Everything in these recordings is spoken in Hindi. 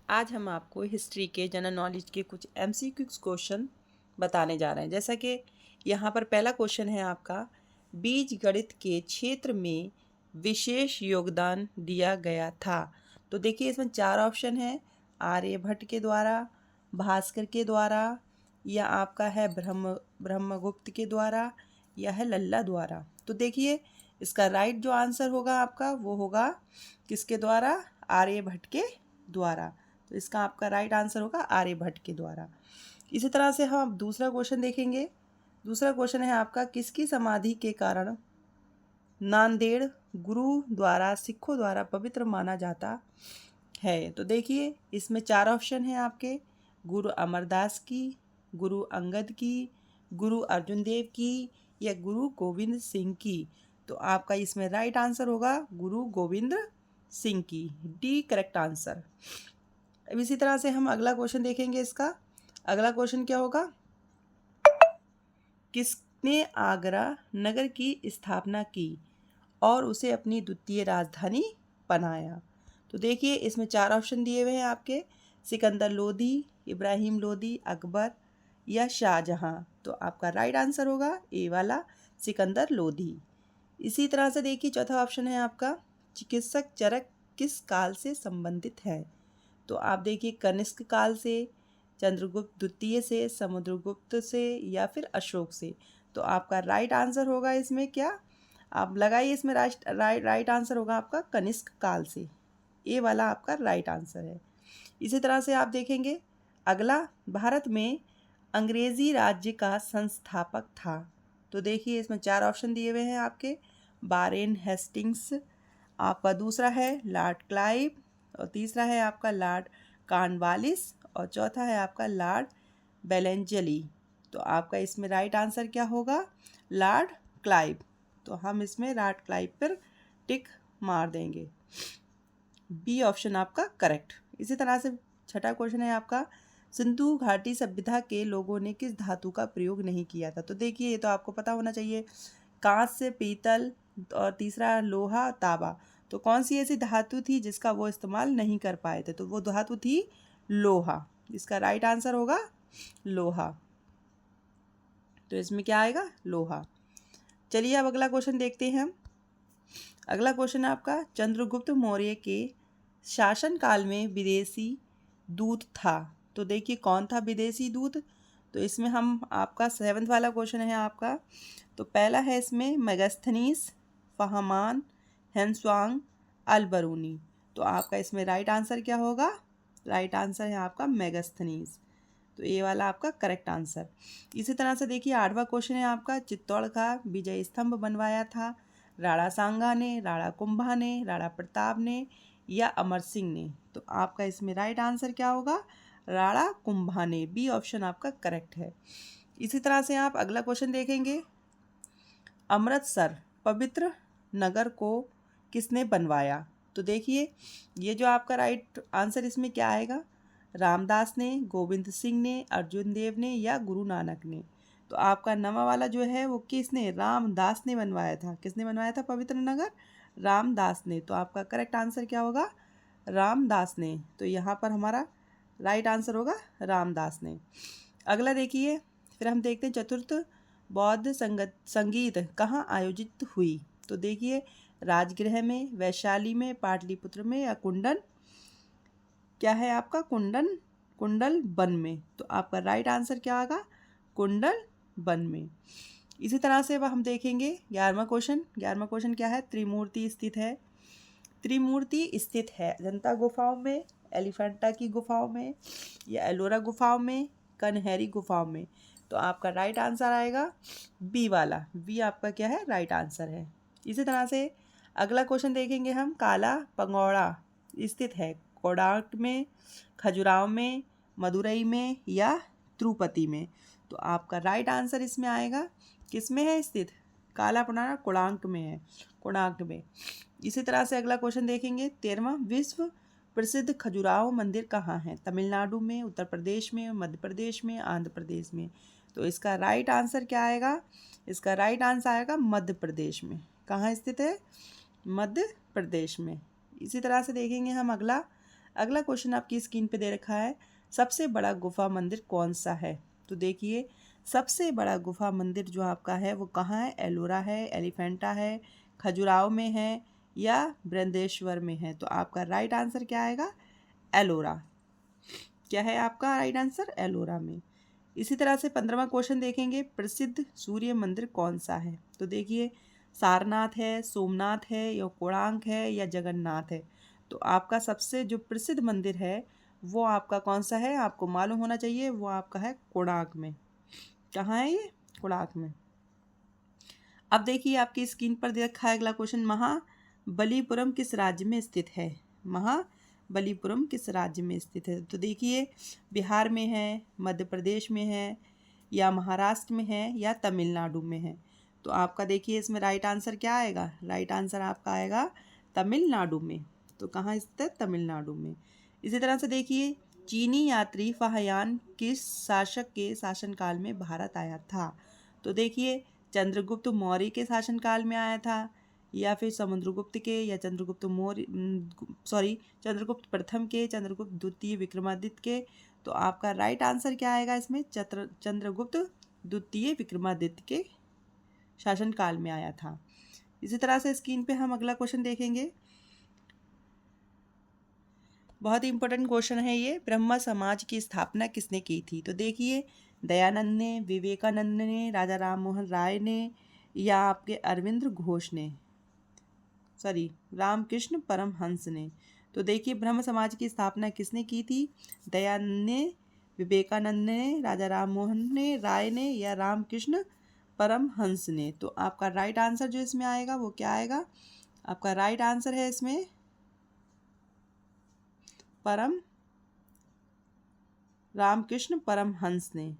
आज हम आपको हिस्ट्री के जनरल नॉलेज के कुछ एमसीक्यूज क्वेश्चन बताने जा रहे हैं। जैसा कि यहाँ पर पहला क्वेश्चन है आपका, बीज गणित के क्षेत्र में विशेष योगदान दिया गया था। तो देखिए इसमें चार ऑप्शन है, आर्यभट्ट के द्वारा, भास्कर के द्वारा, या आपका है ब्रह्मगुप्त के द्वारा, या है लल्ला द्वारा। तो देखिए इसका राइट जो आंसर होगा आपका वो होगा किसके द्वारा, आर्यभट्ट के द्वारा। तो इसका आपका राइट आंसर होगा आर्यभट्ट के द्वारा। इसी तरह से हम अब दूसरा क्वेश्चन देखेंगे। दूसरा क्वेश्चन है आपका, किसकी समाधि के कारण नांदेड़ गुरु द्वारा सिखों द्वारा पवित्र माना जाता है। तो देखिए इसमें चार ऑप्शन है आपके, गुरु अमरदास की, गुरु अंगद की, गुरु अर्जुन देव की, या गुरु गोविंद सिंह की। तो आपका इसमें राइट आंसर होगा गुरु गोविंद सिंह की, डी करेक्ट आंसर। अब इसी तरह से हम अगला क्वेश्चन देखेंगे। इसका अगला क्वेश्चन क्या होगा, किसने आगरा नगर की स्थापना की और उसे अपनी द्वितीय राजधानी बनाया। तो देखिए इसमें चार ऑप्शन दिए हुए हैं आपके, सिकंदर लोधी, इब्राहिम लोधी, अकबर, या शाहजहां। तो आपका राइट आंसर होगा ए वाला, सिकंदर लोधी। इसी तरह से देखिए चौथा ऑप्शन है आपका, चिकित्सक चरक किस काल से संबंधित है। तो आप देखिए कनिष्क काल से, चंद्रगुप्त द्वितीय से, समुद्रगुप्त से, या फिर अशोक से। तो आपका राइट आंसर होगा इसमें क्या, आप लगाइए इसमें राइट आंसर होगा आपका कनिष्क काल से, ए वाला आपका राइट आंसर है। इसी तरह से आप देखेंगे अगला, भारत में अंग्रेजी राज्य का संस्थापक था। तो देखिए इसमें चार ऑप्शन दिए हुए हैं आपके, वारेन हेस्टिंग्स, आपका दूसरा है लॉर्ड क्लाइव, और तीसरा है आपका लॉर्ड कॉर्नवालिस, और चौथा है आपका लॉर्ड बेलेंजली। तो आपका इसमें राइट आंसर क्या होगा, लॉर्ड क्लाइव। तो हम इसमें लॉर्ड क्लाइव पर टिक मार देंगे, बी ऑप्शन आपका करेक्ट। इसी तरह से छठा क्वेश्चन है आपका, सिंधु घाटी सभ्यता के लोगों ने किस धातु का प्रयोग नहीं किया था। तो देखिए ये तो आपको पता होना चाहिए, कांस्य, पीतल, और तीसरा लोहा, तांबा। तो कौन सी ऐसी धातु थी जिसका वो इस्तेमाल नहीं कर पाए थे। तो वो धातु थी लोहा। इसका राइट आंसर होगा लोहा। तो इसमें क्या आएगा, लोहा। चलिए अब अगला क्वेश्चन देखते हैं हम। अगला क्वेश्चन है आपका, चंद्रगुप्त मौर्य के शासनकाल में विदेशी दूत था। तो देखिए कौन था विदेशी दूत। तो इसमें हम आपका सेवंथ वाला क्वेश्चन है आपका। तो पहला है इसमें मेगास्थनीस, फहमान, हेंसवांग, अलबरूनी। तो आपका इसमें राइट आंसर क्या होगा, राइट आंसर है आपका मेगास्थनीस। तो ये वाला आपका करेक्ट आंसर। इसी तरह से देखिए आठवां क्वेश्चन है आपका, चित्तौड़ का विजय स्तंभ बनवाया था राणा सांगा ने, राणा कुंभा ने, राणा प्रताप ने, या अमर सिंह ने। तो आपका इसमें राइट आंसर क्या होगा, राणा कुंभा ने, बी ऑप्शन आपका करेक्ट है। इसी तरह से आप अगला क्वेश्चन देखेंगे, अमृतसर पवित्र नगर को किसने बनवाया। तो देखिए ये जो आपका राइट आंसर इसमें क्या आएगा, रामदास ने, गोविंद सिंह ने, अर्जुन देव ने, या गुरु नानक ने। तो आपका नवा वाला जो है वो किसने, रामदास ने बनवाया था। किसने बनवाया था पवित्र नगर, रामदास ने। तो आपका करेक्ट आंसर क्या होगा, रामदास ने। तो यहाँ पर हमारा राइट आंसर होगा रामदास ने। अगला देखिए, फिर हम देखते हैं चतुर्थ बौद्ध संगीत कहाँ आयोजित हुई। तो देखिए राजगृह में, वैशाली में, पाटलिपुत्र में, या कुंडन, क्या है आपका कुंडन, कुंडल वन में। तो आपका राइट आंसर क्या आएगा, कुंडल वन में। इसी तरह से अब हम देखेंगे 11वां क्वेश्चन। 11वां क्वेश्चन क्या है, त्रिमूर्ति स्थित है। त्रिमूर्ति स्थित है अजंता गुफाओं में, एलिफेंटा की गुफाओं में, या एलोरा गुफाओं में, कन्हेरी गुफाओं में। तो आपका राइट आंसर आएगा बी वाला, बी आपका क्या है, राइट आंसर है। इसी तरह से अगला क्वेश्चन देखेंगे हम, काला पंगोड़ा स्थित है कोडार्क में, खजुराहो में, मदुरई में, या तिरुपति में। तो आपका राइट आंसर इसमें आएगा, किस में है स्थित, काला पंगोड़ा कोणार्क में है, कोणार्क में। इसी तरह से अगला क्वेश्चन देखेंगे 13वां, विश्व प्रसिद्ध खजुराहो मंदिर कहाँ है। तमिलनाडु में, उत्तर प्रदेश में, मध्य प्रदेश में, आंध्र प्रदेश में। तो इसका राइट आंसर क्या आएगा, इसका राइट आंसर आएगा मध्य प्रदेश में। कहाँ स्थित है, मध्य प्रदेश में। इसी तरह से देखेंगे हम अगला, अगला क्वेश्चन आपकी स्क्रीन पे दे रखा है, सबसे बड़ा गुफा मंदिर कौन सा है? तो देखिए सबसे बड़ा गुफा मंदिर जो आपका है वो कहाँ है? एलोरा है, एलिफेंटा है, खजुराहो में है या बृंदेश्वर में है? तो आपका राइट आंसर क्या आएगा? एलोरा। क्या है आपका राइट आंसर? एलोरा में। इसी तरह से 15वां क्वेश्चन देखेंगे, प्रसिद्ध सूर्य मंदिर कौन सा है? तो देखिए सारनाथ है, सोमनाथ है या कोणार्क है या जगन्नाथ है? तो आपका सबसे जो प्रसिद्ध मंदिर है वो आपका कौन सा है? आपको मालूम होना चाहिए, वो आपका है कोणार्क में। कहाँ है ये? कोणार्क में। अब देखिए आपकी स्क्रीन पर दे रखा है अगला क्वेश्चन, महाबलीपुरम किस राज्य में स्थित है? महाबलीपुरम किस राज्य में स्थित है? तो देखिए बिहार में है, मध्य प्रदेश में है या महाराष्ट्र में है या तमिलनाडु में है? तो आपका देखिए इसमें राइट आंसर क्या आएगा? राइट आंसर आपका आएगा तमिलनाडु में। तो कहाँ स्थित है? तमिलनाडु में। इसी तरह से देखिए चीनी यात्री फाहियान किस शासक के शासनकाल में भारत आया था? तो देखिए चंद्रगुप्त मौर्य के शासनकाल में आया था या फिर समुद्रगुप्त के या चंद्रगुप्त मौर्य चंद्रगुप्त प्रथम के, चंद्रगुप्त द्वितीय, विक्रमादित्य के? तो आपका राइट आंसर क्या आएगा इसमें? चंद्रगुप्त द्वितीय विक्रमादित्य के शासनकाल में आया था। इसी तरह से स्क्रीन पे हम अगला क्वेश्चन देखेंगे, बहुत ही इंपॉर्टेंट क्वेश्चन है ये, ब्रह्म समाज की स्थापना किसने की थी? तो देखिए दयानंद ने, विवेकानंद ने, राजा राम मोहन राय ने या आपके अरविंद घोष ने, रामकृष्ण परमहंस ने? तो देखिए ब्रह्म समाज की स्थापना किसने की थी? दयानंद ने, विवेकानंद ने, राजा राम मोहन ने राय ने या रामकृष्ण परमहंस ने? तो आपका राइट आंसर जो इसमें आएगा वो क्या आएगा? आपका राइट आंसर है इसमें रामकृष्ण परमहंस ने,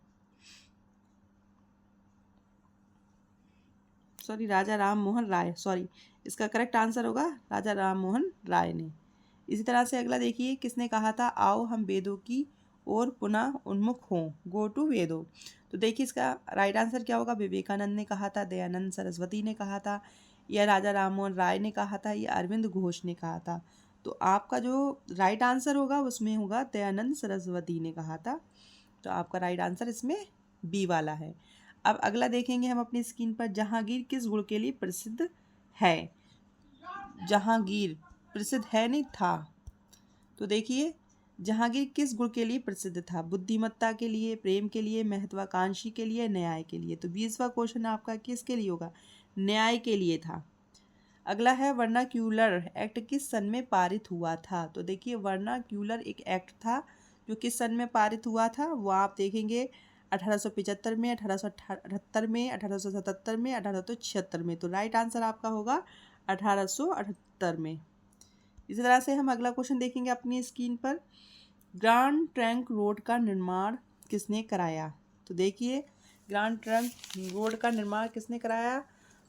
राजा राम मोहन राय, इसका करेक्ट आंसर होगा राजा राम मोहन राय ने। इसी तरह से अगला देखिए, किसने कहा था आओ हम वेदों की ओर पुनः उन्मुख हों, गो टू वेदो? तो देखिए इसका राइट आंसर क्या होगा? विवेकानंद ने कहा था, दयानंद सरस्वती ने कहा था या राजा राम मोहन राय ने कहा था या अरविंद घोष ने कहा था? तो आपका जो राइट आंसर होगा उसमें होगा दयानंद सरस्वती ने कहा था। तो आपका राइट आंसर इसमें बी वाला है। अब अगला देखेंगे हम अपनी स्क्रीन पर, जहांगीर किस गुण के लिए प्रसिद्ध है? जहांगीर प्रसिद्ध है नहीं था। तो देखिए जहांगीर किस गुण के लिए प्रसिद्ध था? बुद्धिमत्ता के लिए, प्रेम के लिए, महत्वाकांक्षी के लिए, न्याय के लिए? तो 20वां क्वेश्चन आपका किसके लिए होगा? न्याय के लिए था। अगला है वर्नाक्यूलर एक्ट किस सन में पारित हुआ था? तो देखिए वर्नाक्यूलर एक एक्ट था जो किस सन में पारित हुआ था, वो आप देखेंगे 1875 में, 1878 में, 1877 में, 1876 में। तो राइट आंसर आपका होगा 1878 में। इसी तरह से हम अगला क्वेश्चन देखेंगे अपनी स्क्रीन पर, ग्रांड ट्रंक रोड का निर्माण किसने कराया? तो देखिए ग्रांड ट्रंक रोड का निर्माण किसने कराया?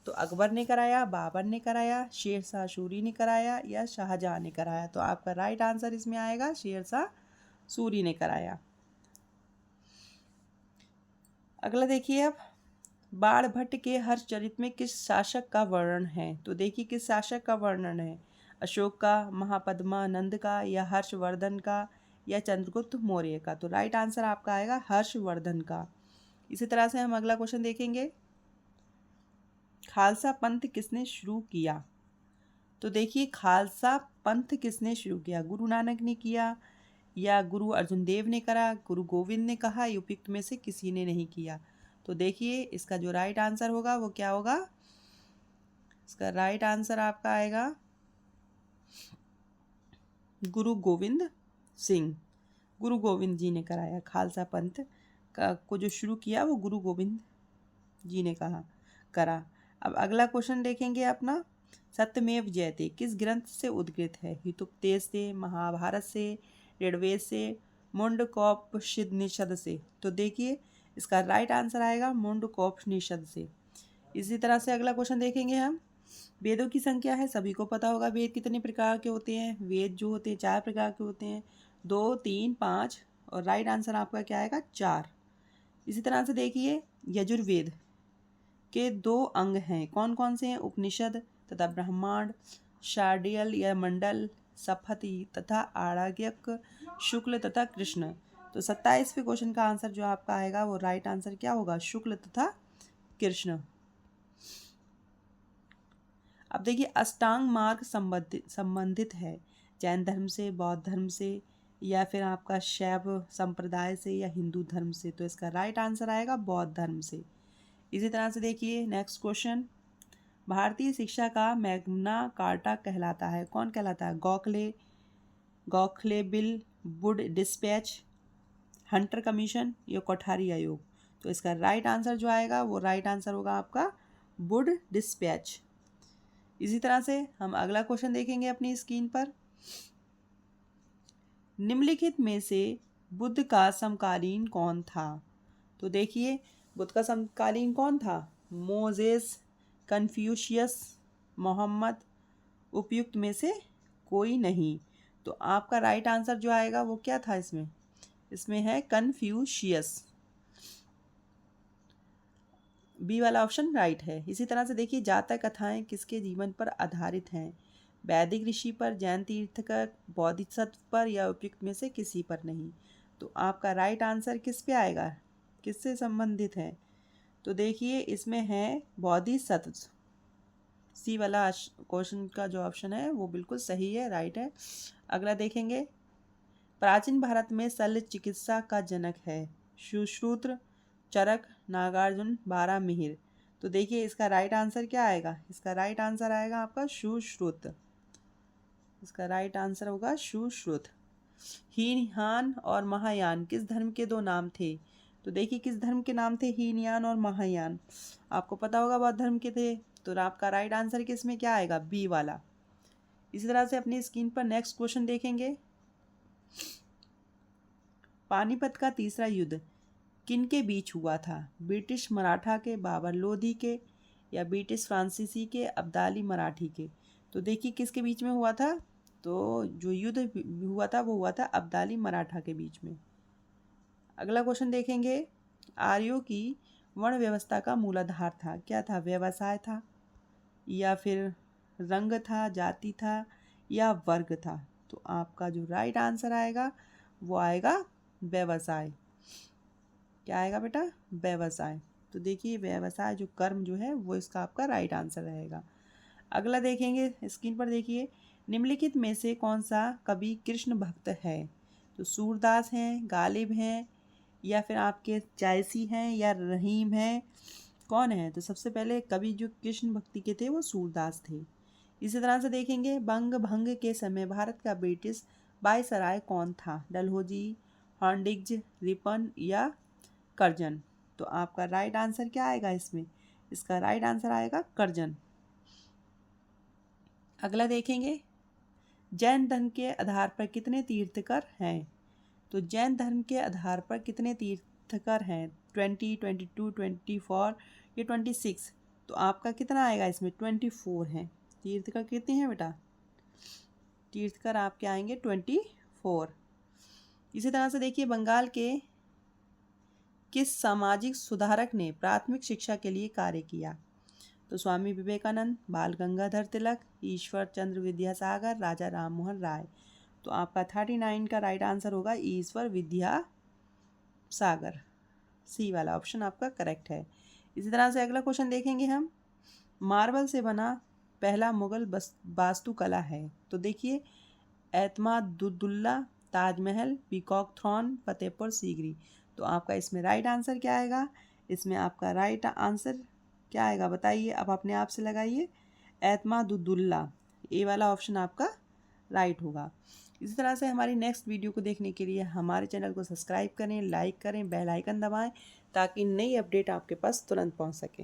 तो अकबर ने कराया, बाबर ने कराया, शेरशाह सूरी ने कराया या शाहजहां ने कराया? तो आपका राइट आंसर इसमें आएगा शेरशाह सूरी ने कराया। अगला देखिए अब, बाणभट्ट के हर्षचरित में किस शासक का वर्णन है? तो देखिए किस शासक का वर्णन है? अशोक का, महापद्मानंद का या हर्षवर्धन का या चंद्रगुप्त मौर्य का? तो राइट आंसर आपका आएगा हर्षवर्धन का। इसी तरह से हम अगला क्वेश्चन देखेंगे, खालसा पंथ किसने शुरू किया? तो देखिए खालसा पंथ किसने शुरू किया? गुरु नानक ने किया या गुरु अर्जुन देव ने करा, गुरु गोविंद ने कहा, उपयुक्त में से किसी ने नहीं किया? तो देखिए इसका जो राइट आंसर होगा वो क्या होगा? इसका राइट आंसर आपका आएगा गुरु गोविंद सिंह। गुरु गोविंद जी ने कराया खालसा पंथ को जो शुरू किया वो गुरु गोविंद जी ने करा। अब अगला क्वेश्चन देखेंगे अपना, सत्यमेव जयते किस ग्रंथ से उद्गृत है? हितोपदेश से, महाभारत से, ऋग्वेद से, मुंडकोपनिषद से? तो देखिए इसका राइट आंसर आएगा मुंडकोपनिषद से। इसी तरह से अगला क्वेश्चन देखेंगे हम, वेदों की संख्या है, सभी को पता होगा वेद कितने प्रकार के होते हैं। वेद जो होते हैं 4 प्रकार के होते हैं, 2, 3, 5 और राइट आंसर आपका क्या आएगा? 4। इसी तरह से देखिए यजुर्वेद के 2 अंग हैं, कौन कौन से हैं? उपनिषद तथा ब्रह्मांड, शार्डियल या मंडल, सपथी तथा आड़ाग्यक, शुक्ल तथा कृष्ण। तो 27वें क्वेश्चन का आंसर जो आपका आएगा वो राइट आंसर क्या होगा, शुक्ल तथा कृष्ण। अब देखिए अष्टांग मार्ग संबंधित है जैन धर्म से, बौद्ध धर्म से, या फिर आपका शैव संप्रदाय से, या हिंदू धर्म से। तो इसका राइट आंसर आएगा बौद्ध धर्म से। इसी तरह से देखिए नेक्स्ट क्वेश्चन, भारतीय शिक्षा का मैग्ना कार्टा कहलाता है, कौन कहलाता है, Gokhale bill, Wood despatch, Hunter commission या कोठारी आयोग। तो इसका राइट आंसर जो आएगा वो राइट आंसर होगा आपका वुड डिस्पैच। इसी तरह से हम अगला क्वेश्चन देखेंगे अपनी स्क्रीन पर, निम्नलिखित में से बुद्ध का समकालीन कौन था। तो देखिए बुद्ध का समकालीन कौन था, मोजेस, कन्फ्यूशियस, मोहम्मद, उपयुक्त में से कोई नहीं। तो आपका राइट आंसर जो आएगा वो क्या था, इसमें है कन्फ्यूशियस। बी वाला ऑप्शन राइट है। इसी तरह से देखिए जातक कथाएं किसके जीवन पर आधारित हैं, वैदिक ऋषि पर, जैन तीर्थकर, बोधिसत्व पर, या उपयुक्त में से किसी पर नहीं। तो आपका राइट आंसर किस पे आएगा, किससे संबंधित है। तो देखिए इसमें है बोधिसत्व। सी वाला क्वेश्चन का जो ऑप्शन है वो बिल्कुल सही है, राइट है। अगला देखेंगे, प्राचीन भारत में शल्य चिकित्सा का जनक है, सुश्रुत, चरक, नागार्जुन, बारहमिहिर। तो देखिए इसका राइट आंसर क्या आएगा, इसका राइट आंसर आएगा आपका सुश्रुत। इसका राइट आंसर होगा सुश्रुत। हीनयान और महायान किस धर्म के दो नाम थे। तो देखिए किस धर्म के नाम थे हीनयान और महायान, आपको पता होगा बौद्ध धर्म के थे। तो आपका राइट आंसर किस में क्या आएगा, बी वाला। इसी तरह से अपनी स्क्रीन पर नेक्स्ट क्वेश्चन देखेंगे, पानीपत का तीसरा युद्ध किनके बीच हुआ था, ब्रिटिश मराठा के, बाबर लोधी के, या ब्रिटिश फ्रांसीसी के, अब्दाली मराठी के। तो देखिए किसके बीच में हुआ था, तो जो युद्ध हुआ था वो हुआ था अब्दाली मराठा के बीच में। अगला क्वेश्चन देखेंगे, आर्यों की वर्ण व्यवस्था का मूलाधार था, क्या था, व्यवसाय था, या फिर रंग था, जाति था, या वर्ग था। तो आपका जो राइट आंसर आएगा वो आएगा व्यवसाय। क्या आएगा बेटा, व्यवसाय। तो देखिए व्यवसाय जो कर्म जो है वो इसका आपका राइट आंसर रहेगा। अगला देखेंगे स्क्रीन पर, देखिए निम्नलिखित में से कौन सा कवि कृष्ण भक्त है। तो सूरदास हैं, गालिब हैं, या फिर आपके जायसी हैं, या रहीम हैं, कौन है। तो सबसे पहले कवि जो कृष्ण भक्ति के थे वो सूरदास थे। इसी तरह से देखेंगे बंग भंग के समय भारत का ब्रिटिश वायसराय कौन था, डलहौजी, हॉर्डिंग्ज, रिपन, या कर्जन। तो आपका राइट आंसर क्या आएगा इसमें, इसका राइट आंसर आएगा कर्जन। अगला देखेंगे, जैन धर्म के आधार पर कितने तीर्थकर हैं। तो जैन धर्म के आधार पर कितने तीर्थकर हैं, 20, 22, 24 या 26। तो आपका कितना आएगा इसमें, 24 हैं। तीर्थकर कितने हैं बेटा, तीर्थकर आपके आएंगे 24। इसी तरह से देखिए बंगाल के किस सामाजिक सुधारक ने प्राथमिक शिक्षा के लिए कार्य किया। तो स्वामी विवेकानंद, बाल गंगाधर तिलक, ईश्वर चंद्र विद्यासागर, राजा राममोहन राय। तो आपका 39 का राइट आंसर होगा ईश्वर विद्यासागर। सी वाला ऑप्शन आपका करेक्ट है। इसी तरह से अगला क्वेश्चन देखेंगे हम, मार्बल से बना पहला मुगल वास्तुकला है। तो देखिए एतमादुद्दौला, ताजमहल, पीकॉक थ्रॉन, फतेहपुर सीकरी। तो आपका इसमें राइट आंसर क्या आएगा, इसमें आपका राइट आंसर क्या आएगा बताइए, अब अपने आप से लगाइए, एतमादुद्दौला। ए वाला ऑप्शन आपका राइट होगा। इसी तरह से हमारी नेक्स्ट वीडियो को देखने के लिए हमारे चैनल को सब्सक्राइब करें, लाइक करें, बेल आइकन दबाएं ताकि नई अपडेट आपके पास तुरंत पहुंच सके।